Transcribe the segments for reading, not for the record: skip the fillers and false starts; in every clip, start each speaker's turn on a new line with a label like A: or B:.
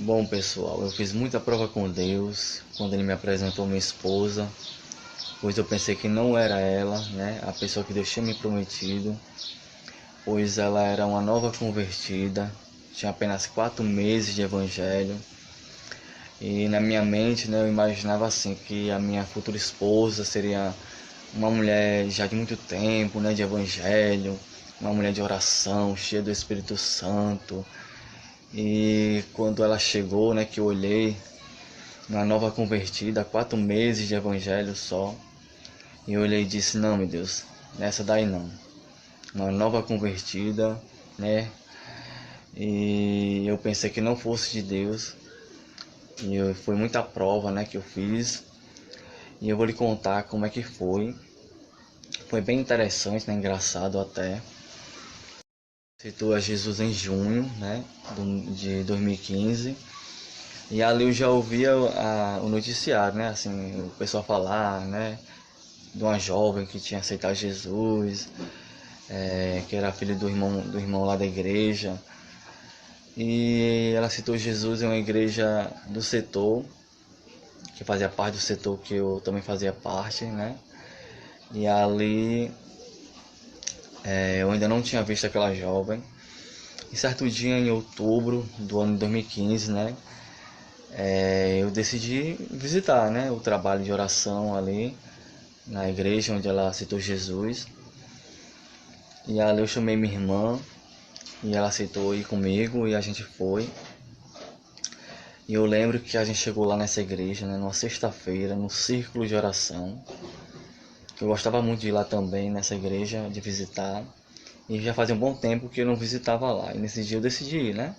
A: Bom, pessoal, eu fiz muita prova com Deus quando Ele me apresentou minha esposa, pois eu pensei que não era ela, né, a pessoa que Deus tinha me prometido, pois ela era uma nova convertida, tinha apenas 4 meses de evangelho, e na minha mente, né, eu imaginava assim que a minha futura esposa seria uma mulher já de muito tempo, né, de evangelho, uma mulher de oração, cheia do Espírito Santo. E quando ela chegou, né, que eu olhei, uma nova convertida, 4 meses de evangelho só, e eu olhei e disse: não, meu Deus, nessa daí não. Uma nova convertida, né? E eu pensei que não fosse de Deus. Foi muita prova, né, que eu fiz. E eu vou lhe contar como é que foi. Foi bem interessante, né, engraçado até. Aceitou a Jesus em junho, né, de 2015. E ali eu já ouvia o noticiário, né, assim, o pessoal falar, né, de uma jovem que tinha aceitado Jesus, que era filha do irmão lá da igreja. E ela citou Jesus em uma igreja do setor, que fazia parte do setor que eu também fazia parte, né? E ali eu ainda não tinha visto aquela jovem. E certo dia em outubro do ano de 2015, né? Eu decidi visitar, né, o trabalho de oração ali na igreja onde ela citou Jesus. E ali eu chamei minha irmã e ela aceitou ir comigo e a gente foi. E eu lembro que a gente chegou lá nessa igreja, né, numa sexta-feira, no círculo de oração. Eu gostava muito de ir lá também nessa igreja, de visitar. E já fazia um bom tempo que eu não visitava lá. E nesse dia eu decidi ir, né?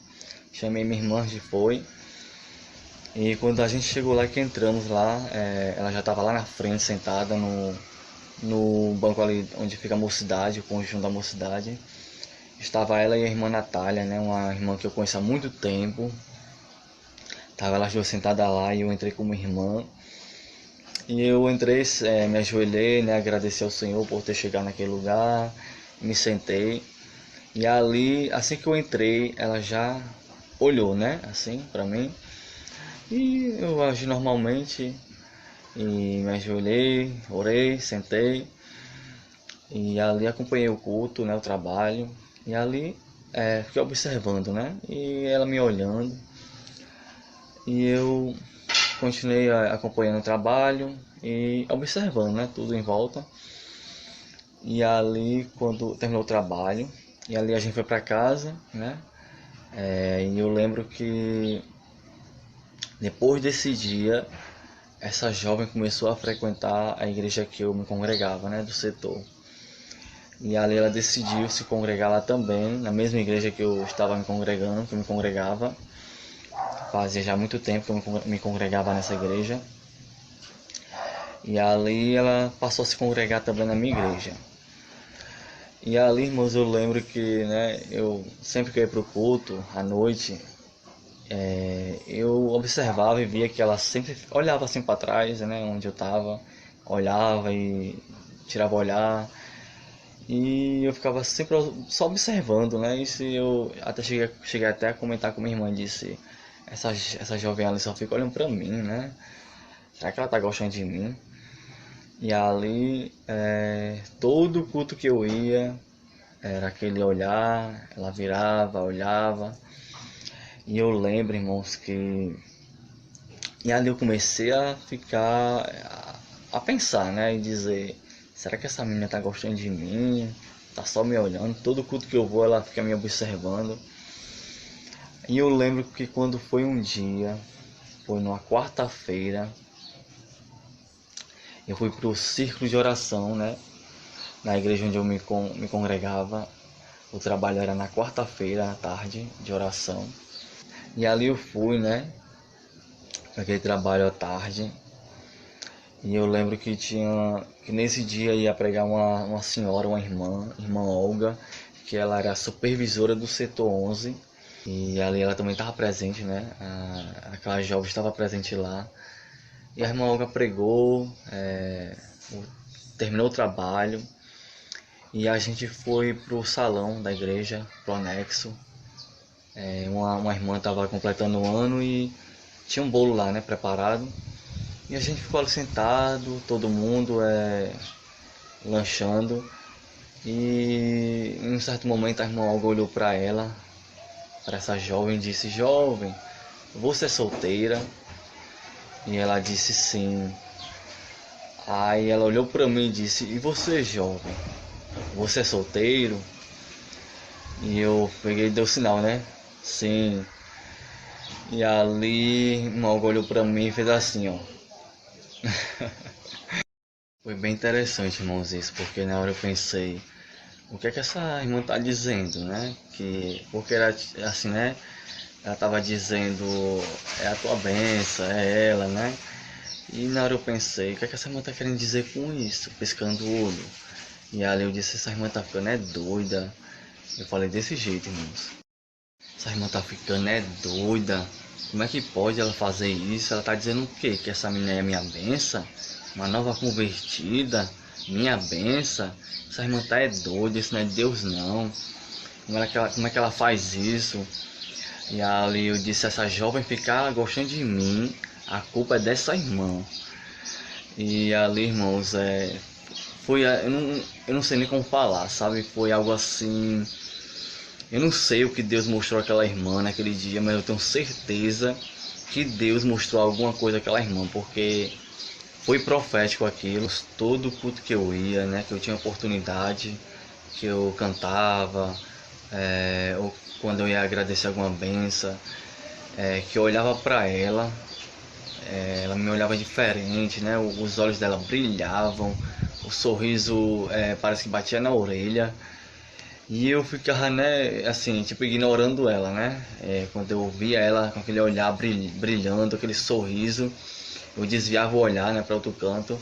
A: Chamei minha irmã, a gente foi. E quando a gente chegou lá, que entramos lá, ela já estava lá na frente, sentada no banco ali onde fica a mocidade, o conjunto da mocidade. Estava ela e a irmã Natália, né? Uma irmã que eu conheço há muito tempo. Tava elas duas sentadas lá e eu entrei como irmã. E eu entrei, me ajoelhei, né? Agradeci ao Senhor por ter chegado naquele lugar. Me sentei. E ali, assim que eu entrei, ela já olhou, né? Assim, pra mim. E eu agi normalmente. E me ajoelhei, orei, sentei. E ali acompanhei o culto, né? O trabalho. E ali fiquei observando, né? E ela me olhando. E eu continuei acompanhando o trabalho e observando, né, tudo em volta. E ali, quando terminou o trabalho, e ali a gente foi para casa, né? E eu lembro que depois desse dia, essa jovem começou a frequentar a igreja que eu me congregava, né, do setor. E ali ela decidiu se congregar lá também, na mesma igreja que eu estava me congregando, que eu me congregava. Fazia já muito tempo que eu me congregava nessa igreja. E ali ela passou a se congregar também na minha igreja. E ali, irmãos, eu lembro que, né, eu sempre que eu ia para o culto, à noite, eu observava e via que ela sempre olhava assim para trás, né, onde eu estava, olhava e tirava o olhar. E eu ficava sempre só observando, né, e se eu até cheguei até a comentar com minha irmã, disse: essa jovem ali só fica olhando para mim, né, será que ela tá gostando de mim? E ali, todo culto que eu ia, era aquele olhar, ela virava, olhava. E eu lembro, irmãos, que... E ali eu comecei a ficar, a pensar, né? E dizer: será que essa menina tá gostando de mim? Tá só me olhando? Todo culto que eu vou, ela fica me observando. E eu lembro que quando foi um dia, foi numa quarta-feira, eu fui pro círculo de oração, né? Na igreja onde eu me congregava. O trabalho era na quarta-feira à tarde de oração. E ali eu fui, né? Aquele trabalho à tarde. E eu lembro que nesse dia ia pregar uma senhora, uma irmã Olga, que ela era supervisora do setor 11. E ali ela também estava presente, né? Aquela jovem estava presente lá. E a irmã Olga pregou, terminou o trabalho. E a gente foi pro salão da igreja, pro anexo, Uma irmã estava completando um ano e tinha um bolo lá, né, preparado. E a gente ficou ali sentado, todo mundo lanchando. E em um certo momento a irmã Olga olhou para ela, para essa jovem, e disse: Jovem, você é solteira? E ela disse sim. Aí ela olhou para mim e disse: E você, jovem? Você é solteiro? E eu peguei e dei o sinal, né? Sim. E ali, uma Olga olhou para mim e fez assim, ó. Foi bem interessante, irmãos, isso, porque na hora eu pensei: o que é que essa irmã tá dizendo, né? Porque era assim, né? Ela tava dizendo: é a tua benção, é ela, né? E na hora eu pensei: o que é que essa irmã tá querendo dizer com isso? Piscando o olho. E ali eu disse: essa irmã tá ficando doida. Eu falei desse jeito, irmãos. Essa irmã tá ficando doida. Como é que pode ela fazer isso? Ela tá dizendo o quê? Que essa menina é minha benção? Uma nova convertida? Minha benção? Essa irmã tá doida, isso não é Deus não. Como é que ela faz isso? E ali eu disse: essa jovem ficar gostando de mim, a culpa é dessa irmã. E ali, irmãos, eu não sei nem como falar, sabe? Foi algo assim. Eu não sei o que Deus mostrou àquela irmã naquele dia, mas eu tenho certeza que Deus mostrou alguma coisa àquela irmã, porque foi profético aquilo. Todo culto que eu ia, né, que eu tinha oportunidade, que eu cantava, ou quando eu ia agradecer alguma benção, que eu olhava para ela, ela me olhava diferente, né? Os olhos dela brilhavam, o sorriso parece que batia na orelha. E eu ficava, né, assim, tipo, ignorando ela, né? Quando eu via ela com aquele olhar brilhando, aquele sorriso, eu desviava o olhar, né, para outro canto.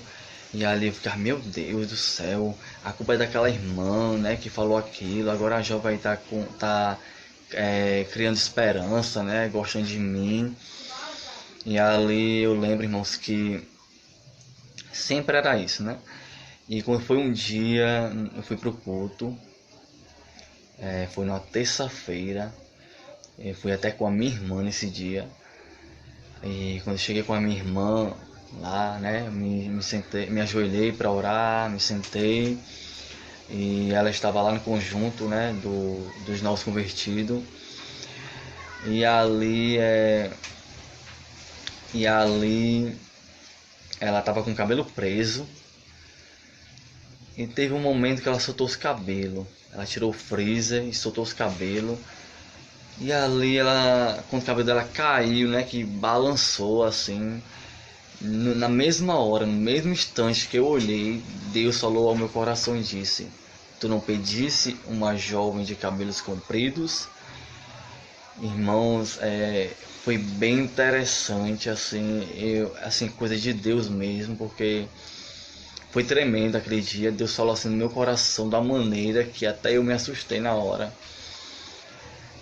A: E ali eu ficava: meu Deus do céu, a culpa é daquela irmã, né, que falou aquilo. Agora a jovem tá criando esperança, né, gostando de mim. E ali eu lembro, irmãos, que sempre era isso, né? E quando foi um dia, eu fui pro culto, foi numa terça-feira. Eu fui até com a minha irmã nesse dia. E quando eu cheguei com a minha irmã lá, né, me sentei, me ajoelhei para orar, me sentei. E ela estava lá no conjunto, né, dos novos convertidos. E ali, e ali ela estava com o cabelo preso. E teve um momento que ela soltou os cabelos. Ela tirou o freezer e soltou os cabelos. E ali ela, quando o cabelo dela caiu, né, que balançou assim, na mesma hora, no mesmo instante que eu olhei, Deus falou ao meu coração e disse: tu não pedisse uma jovem de cabelos compridos? Irmãos, foi bem interessante, assim, assim, coisa de Deus mesmo, porque foi tremendo aquele dia. Deus falou assim no meu coração da maneira que até eu me assustei na hora.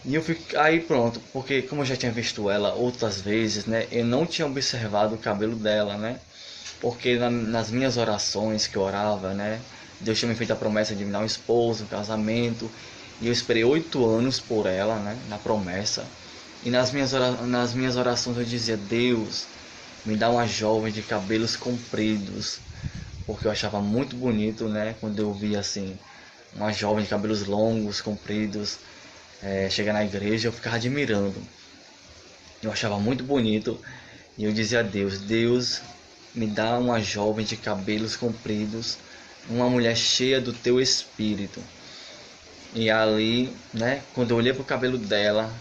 A: E eu fiquei aí pronto, porque como eu já tinha visto ela outras vezes, né, eu não tinha observado o cabelo dela, né? Porque nas minhas orações que eu orava, né, Deus tinha me feito a promessa de me dar um esposo, um casamento, e eu esperei 8 anos por ela, né, na promessa. E nas minhas orações eu dizia: Deus, me dá uma jovem de cabelos compridos, porque eu achava muito bonito, né, quando eu via assim uma jovem de cabelos longos, compridos, chegar na igreja, eu ficava admirando. Eu achava muito bonito e eu dizia a Deus: Deus, me dá uma jovem de cabelos compridos, uma mulher cheia do teu espírito. E ali, né, quando eu olhei pro cabelo dela,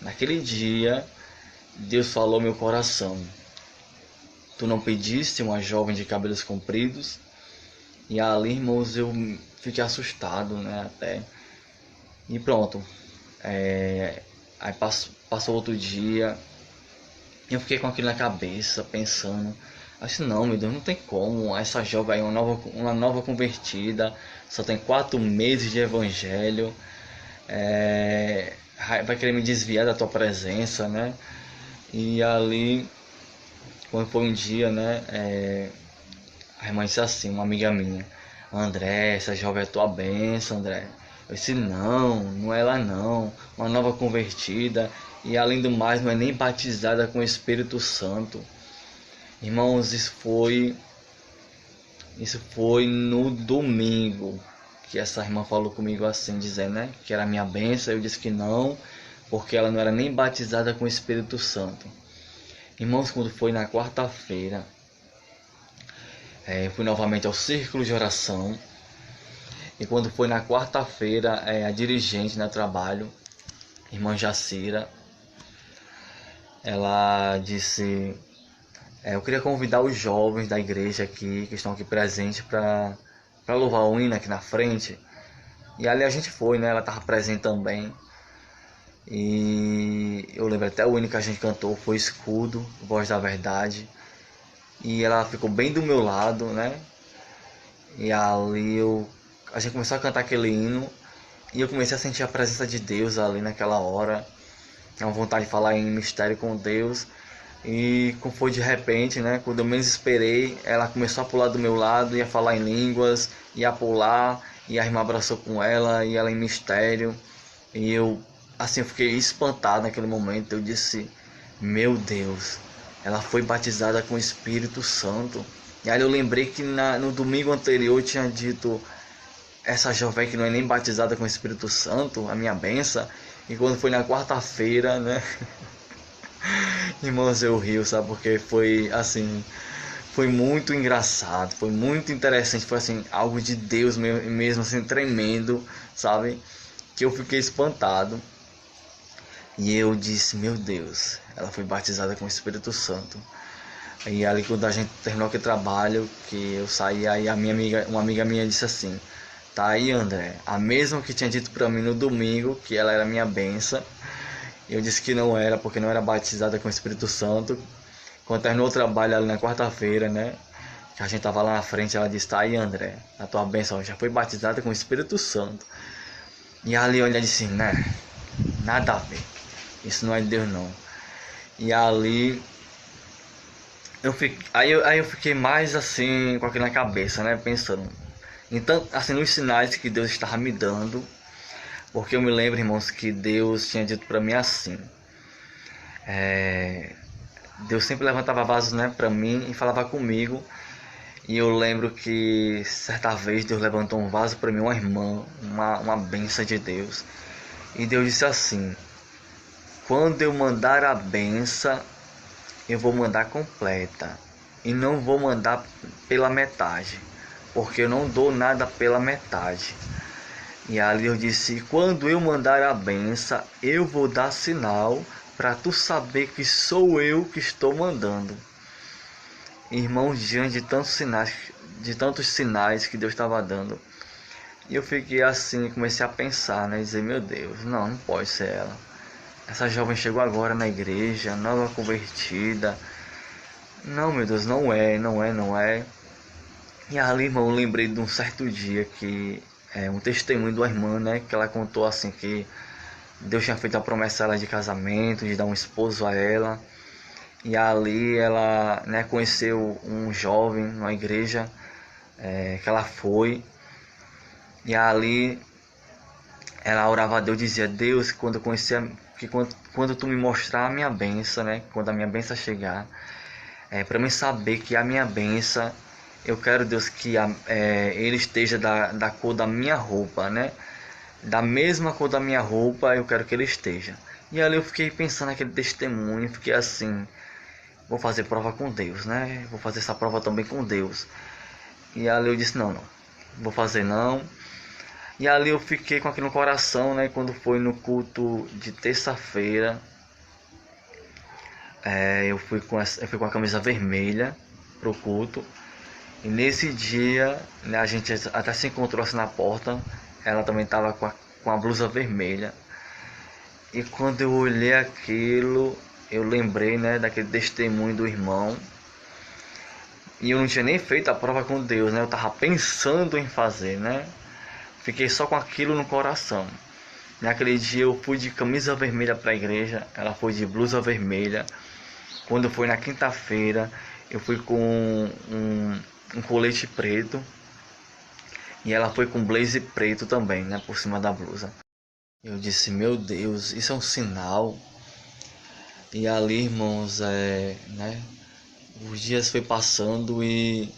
A: naquele dia, Deus falou ao meu coração: tu não pediste uma jovem de cabelos compridos? E ali, irmãos, eu fiquei assustado, né, até. E pronto. Aí passou outro dia, e eu fiquei com aquilo na cabeça, pensando. Assim, não, meu Deus, não tem como. Essa jovem aí, uma nova convertida, só tem 4 meses de evangelho, vai querer me desviar da tua presença, né? E ali, quando foi um dia, né, a irmã disse assim, uma amiga minha: André, essa jovem é tua bênção, André. Eu disse, não, não é ela não, uma nova convertida, e além do mais não é nem batizada com o Espírito Santo. Irmãos, isso foi no domingo que essa irmã falou comigo assim, dizendo, né, que era a minha bênção. Eu disse que não, porque ela não era nem batizada com o Espírito Santo. Irmãos, quando foi na quarta-feira, eu fui novamente ao círculo de oração. E quando foi na quarta-feira, a dirigente no trabalho, irmã Jacira, ela disse, eu queria convidar os jovens da igreja aqui, que estão aqui presentes, para louvar o hino aqui na frente. E ali a gente foi, né? Ela estava presente também. E eu lembro até o hino que a gente cantou foi Escudo, Voz da Verdade. E ela ficou bem do meu lado, né? E ali a gente começou a cantar aquele hino. E eu comecei a sentir a presença de Deus ali naquela hora. Uma vontade de falar em mistério com Deus. E como foi de repente, né? Quando eu menos esperei, ela começou a pular do meu lado, ia falar em línguas, ia pular, e a irmã abraçou com ela, e ela em mistério. E eu, assim, eu fiquei espantado naquele momento. Eu disse, meu Deus, ela foi batizada com o Espírito Santo. E aí eu lembrei que no domingo anterior eu tinha dito, essa jovem que não é nem batizada com o Espírito Santo, a minha benção. E quando foi na quarta-feira, né? Irmãos, eu rio, sabe? Porque foi assim, foi muito engraçado, foi muito interessante, foi assim, algo de Deus mesmo, assim, tremendo, sabe? Que eu fiquei espantado. E eu disse, meu Deus, ela foi batizada com o Espírito Santo. E ali quando a gente terminou aquele trabalho, que eu saí, aí uma amiga minha disse assim, tá aí, André, a mesma que tinha dito pra mim no domingo, que ela era minha benção. Eu disse que não era, porque não era batizada com o Espírito Santo. Quando terminou o trabalho ali na quarta-feira, né? Que a gente tava lá na frente, ela disse, tá aí, André, a tua bênção já foi batizada com o Espírito Santo. E ali eu disse, né? Nada a ver. Isso não é de Deus não. E ali aí eu fiquei mais assim, com aquilo na cabeça, né? Pensando. Então, assim, nos sinais que Deus estava me dando. Porque eu me lembro, irmãos, que Deus tinha dito para mim assim. Deus sempre levantava vasos, né, para mim e falava comigo. E eu lembro que certa vez Deus levantou um vaso para mim, uma irmã, uma benção de Deus. E Deus disse assim: quando eu mandar a benção, eu vou mandar completa. E não vou mandar pela metade, porque eu não dou nada pela metade. E ali eu disse, quando eu mandar a benção, eu vou dar sinal para tu saber que sou eu que estou mandando. Irmãos, diante de tantos sinais que Deus estava dando, e eu fiquei assim, comecei a pensar, né, dizer, meu Deus, não pode ser ela. Essa jovem chegou agora na igreja, nova convertida. Não, meu Deus, não é. E ali, irmão, eu lembrei de um certo dia que um testemunho de uma irmã, né, que ela contou assim que Deus tinha feito a promessa a ela de casamento, de dar um esposo a ela. E ali ela, né, conheceu um jovem numa igreja que ela foi. E ali ela orava a Deus, dizia, Deus, quando eu conhecer, quando tu me mostrar a minha benção, né, quando a minha benção chegar, para mim saber que a minha benção, eu quero, Deus, que ele esteja da cor da minha roupa, né? Da mesma cor da minha roupa, eu quero que ele esteja. E ali eu fiquei pensando naquele testemunho, fiquei assim, vou fazer prova com Deus, né? Vou fazer essa prova também com Deus. E ali eu disse, não, vou fazer não. E ali eu fiquei com aquilo no coração, né? Quando foi no culto de terça-feira, eu fui com a camisa vermelha pro culto. E nesse dia, né, a gente até se encontrou assim na porta. Ela também estava com a blusa vermelha. E quando eu olhei aquilo, eu lembrei, né, daquele testemunho do irmão. E eu não tinha nem feito a prova com Deus, né? Eu estava pensando em fazer, né? Fiquei só com aquilo no coração. Naquele dia eu fui de camisa vermelha para a igreja. Ela foi de blusa vermelha. Quando foi na quinta-feira, eu fui com um colete preto. E ela foi com blazer preto também, né, por cima da blusa. Eu disse, meu Deus, isso é um sinal. E ali, irmãos, né, os dias foi passando e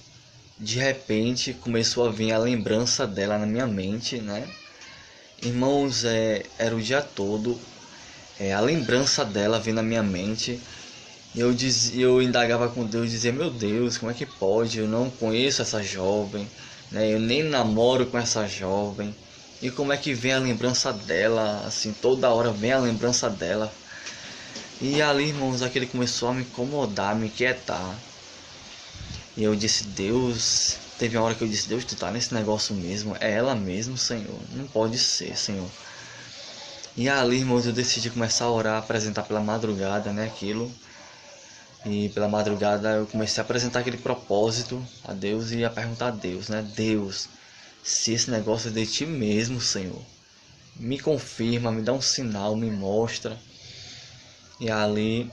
A: de repente começou a vir a lembrança dela na minha mente, né? Irmãos, era o dia todo, a lembrança dela veio na minha mente. Eu indagava com Deus, dizia, meu Deus, como é que pode? Eu não conheço essa jovem, né? Eu nem namoro com essa jovem. E como é que vem a lembrança dela? Assim, toda hora vem a lembrança dela. E ali, irmãos, aquele começou a me incomodar, a me inquietar. E eu disse, Deus, teve uma hora que eu disse, Deus, tu tá nesse negócio mesmo? É ela mesmo, Senhor? Não pode ser, Senhor. E ali, irmãos, eu decidi começar a orar, apresentar pela madrugada, né, aquilo. E pela madrugada eu comecei a apresentar aquele propósito a Deus e a perguntar a Deus, né, Deus, se esse negócio é de ti mesmo, Senhor, me confirma, me dá um sinal, me mostra. E ali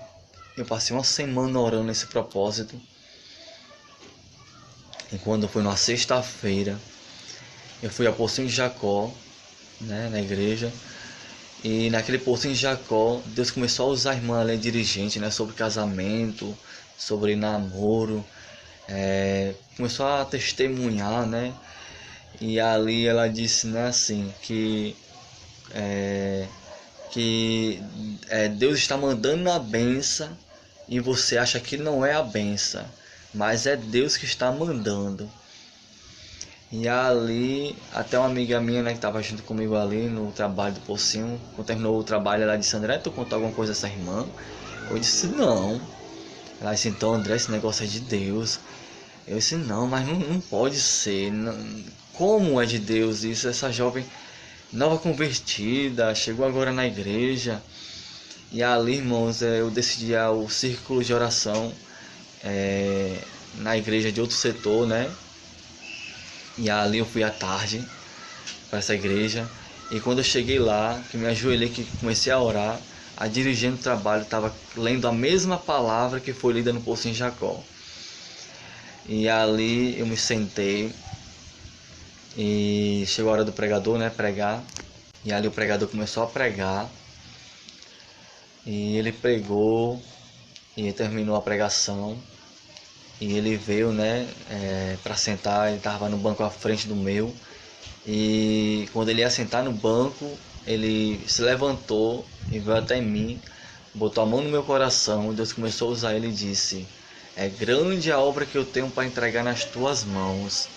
A: eu passei uma semana orando nesse propósito. E quando foi na sexta-feira, eu fui ao Pocinho de Jacó, né, na igreja. E naquele Pocinho de Jacó, Deus começou a usar a irmã ali, dirigente, né, sobre casamento, sobre namoro. Começou a testemunhar, né? E ali ela disse, né, assim, que Deus está mandando a benção e você acha que não é a benção, mas é Deus que está mandando. E ali, até uma amiga minha, né, que estava junto comigo ali no trabalho do Pocinho, quando terminou o trabalho, ela disse, André, tu contou alguma coisa a essa irmã? Eu disse, não. Ela disse, então, André, esse negócio é de Deus. Eu disse, não, mas não pode ser. Não, como é de Deus isso? Essa jovem nova convertida, chegou agora na igreja. E ali, irmãos, eu decidi o círculo de oração na igreja de outro setor, né? E ali eu fui à tarde para essa igreja. E quando eu cheguei lá, que me ajoelhei, que comecei a orar, a dirigente do trabalho estava lendo a mesma palavra que foi lida no Poço em Jacó. E ali eu me sentei e chegou a hora do pregador, né, pregar. E ali o pregador começou a pregar. E ele pregou e terminou a pregação. E ele veio, né, para sentar. Ele estava no banco à frente do meu. E quando ele ia sentar no banco, ele se levantou e veio até mim, botou a mão no meu coração. E Deus começou a usar ele e disse: é grande a obra que eu tenho para entregar nas tuas mãos.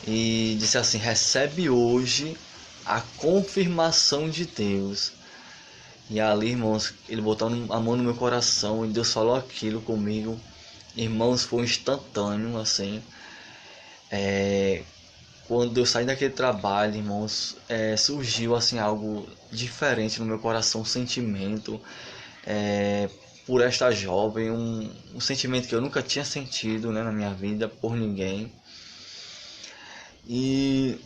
A: E disse assim: recebe hoje a confirmação de Deus. E ali, irmãos, ele botou a mão no meu coração e Deus falou aquilo comigo. Irmãos, foi um instantâneo, assim. Quando eu saí daquele trabalho, irmãos, surgiu assim algo diferente no meu coração, um sentimento por esta jovem, um sentimento que eu nunca tinha sentido, né, na minha vida por ninguém. E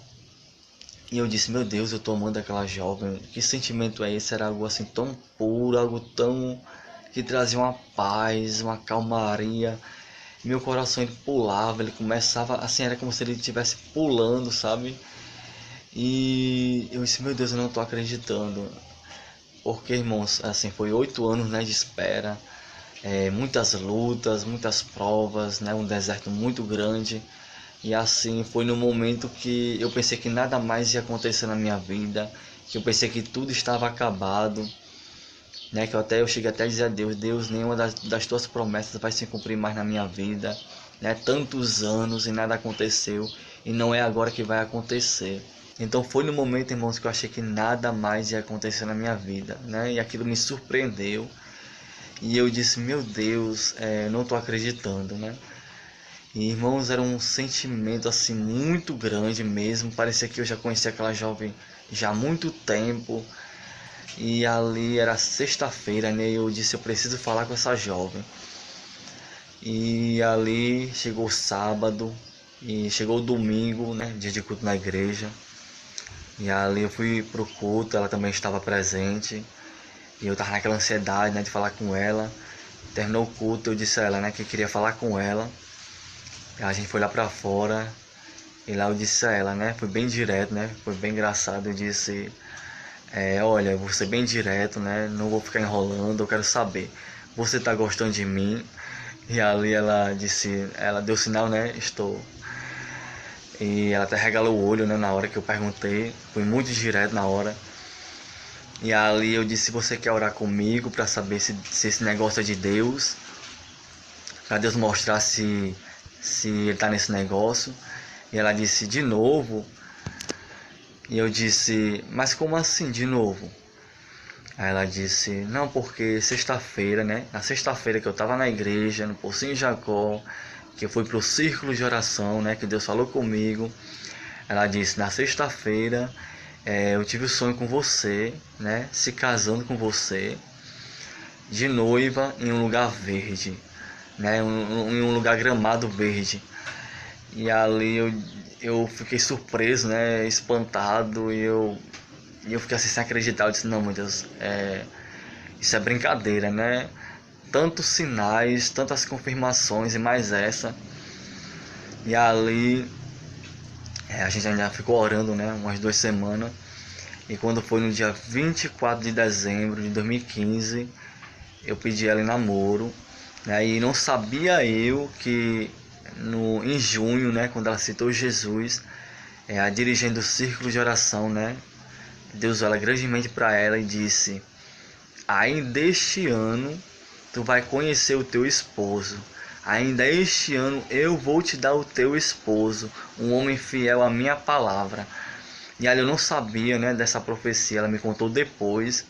A: eu disse, meu Deus, eu tô amando aquela jovem. Que sentimento é esse? Era algo assim tão puro, algo tão que trazia uma paz, uma calmaria. Meu coração ele pulava, ele começava assim, era como se ele estivesse pulando, sabe? E eu disse, meu Deus, eu não tô acreditando. Porque, irmãos, assim, foi 8 anos, né, de espera, muitas lutas, muitas provas, né, um deserto muito grande. E assim, foi no momento que eu pensei que nada mais ia acontecer na minha vida, que eu pensei que tudo estava acabado, né, que eu cheguei até a dizer a Deus, Deus, nenhuma das tuas promessas vai se cumprir mais na minha vida, né, tantos anos e nada aconteceu, e não é agora que vai acontecer. Então foi no momento, irmãos, que eu achei que nada mais ia acontecer na minha vida, né? E aquilo me surpreendeu. E eu disse, meu Deus, não estou acreditando, né? E, irmãos, era um sentimento assim muito grande mesmo. Parecia que eu já conhecia aquela jovem já há muito tempo. E ali era sexta-feira, né? E eu disse, eu preciso falar com essa jovem. E ali chegou o sábado e chegou o domingo, né? Dia de culto na igreja. E ali eu fui pro culto, ela também estava presente. E eu tava naquela ansiedade, né, de falar com ela. Terminou o culto, eu disse a ela, né, que queria falar com ela. A gente foi lá pra fora E lá eu disse a ela, né? Foi bem direto, né? Foi bem engraçado. Eu disse, olha, eu vou ser bem direto, né? Não vou ficar enrolando, eu quero saber. Você tá gostando de mim? E ali ela disse, ela deu sinal, né? Estou. E ela até regalou o olho, né? Na hora que eu perguntei. Foi muito direto na hora. E ali eu disse, você quer orar comigo para saber se esse negócio é de Deus? Para Deus mostrar se ele tá nesse negócio. E ela disse, de novo? E eu disse, mas como assim de novo? Aí ela disse, não, porque sexta-feira, né? Na sexta-feira que eu tava na igreja, no Pocinho Jacó, que eu fui pro círculo de oração, né? Que Deus falou comigo. Ela disse, na sexta-feira eu tive o sonho com você, né? Se casando com você, de noiva em um lugar verde, né? Em um lugar gramado verde. E ali eu fiquei surpreso, né? Espantado, e eu fiquei assim sem acreditar. Eu disse, não, meu Deus, isso é brincadeira, né? Tantos sinais, tantas confirmações e mais essa. E ali a gente ainda ficou orando, né? Umas 2 semanas. E quando foi no dia 24 de dezembro de 2015, eu pedi ela em namoro, né? E não sabia eu que em junho, né? Quando ela citou Jesus, a dirigente do círculo de oração, né? Deus olha grandemente para ela e disse, ainda este ano tu vai conhecer o teu esposo. Ainda este ano eu vou te dar o teu esposo, um homem fiel à minha palavra. E ali eu não sabia, né, dessa profecia, ela me contou depois.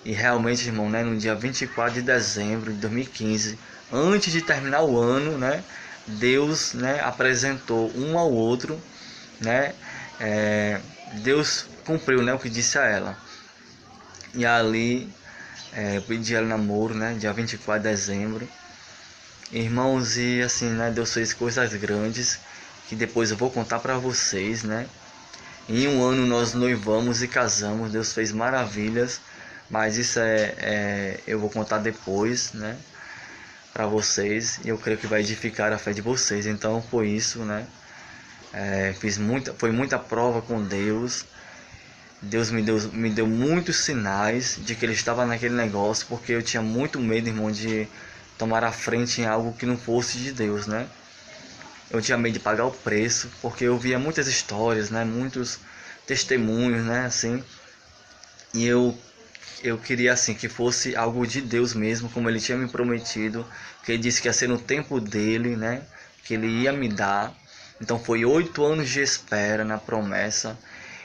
A: E realmente, irmão, né, no dia 24 de dezembro de 2015, antes de terminar o ano, né, Deus, né, apresentou um ao outro, né, Deus cumpriu, né, o que disse a ela. E ali eu pedi ela namoro, né, dia 24 de dezembro. Irmãos, e assim, né, Deus fez coisas grandes que depois eu vou contar para vocês, né. Em um ano nós noivamos e casamos, Deus fez maravilhas, mas isso eu vou contar depois, né, para vocês, e eu creio que vai edificar a fé de vocês. Então foi isso, né? Foi muita prova com Deus. Deus me deu muitos sinais de que ele estava naquele negócio, porque eu tinha muito medo, irmão, de tomar a frente em algo que não fosse de Deus, né? Eu tinha medo de pagar o preço, porque eu via muitas histórias, né? Muitos testemunhos, né? Assim, e eu queria assim que fosse algo de Deus mesmo, como ele tinha me prometido, que ele disse que ia ser no tempo dele, né? Que ele ia me dar. Então foi 8 anos de espera na promessa.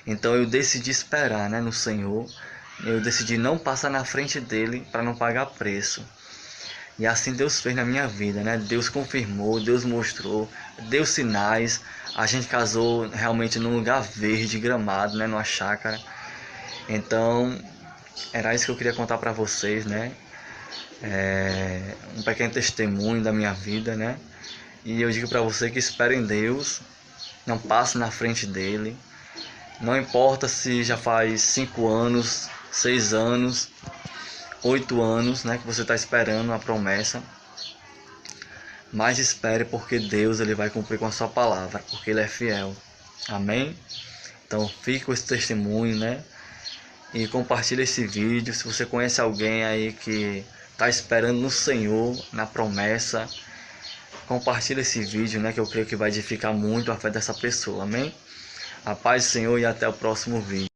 A: Então eu decidi esperar, né, no Senhor. Eu decidi não passar na frente dele para não pagar preço. E assim Deus fez na minha vida, né? Deus confirmou, Deus mostrou, deu sinais. A gente casou realmente num lugar verde, gramado, né? Numa chácara. Então, era isso que eu queria contar para vocês, né? Um pequeno testemunho da minha vida, né? E eu digo para você que espere em Deus, não passe na frente dele. Não importa se já faz 5 anos, 6 anos, 8 anos, né, que você está esperando a promessa, mas espere, porque Deus ele vai cumprir com a sua palavra, porque ele é fiel. Amém? Então fique com esse testemunho, né? E compartilhe esse vídeo. Se você conhece alguém aí que está esperando no Senhor, na promessa, compartilhe esse vídeo, né? Que eu creio que vai edificar muito a fé dessa pessoa. Amém? A paz do Senhor e até o próximo vídeo.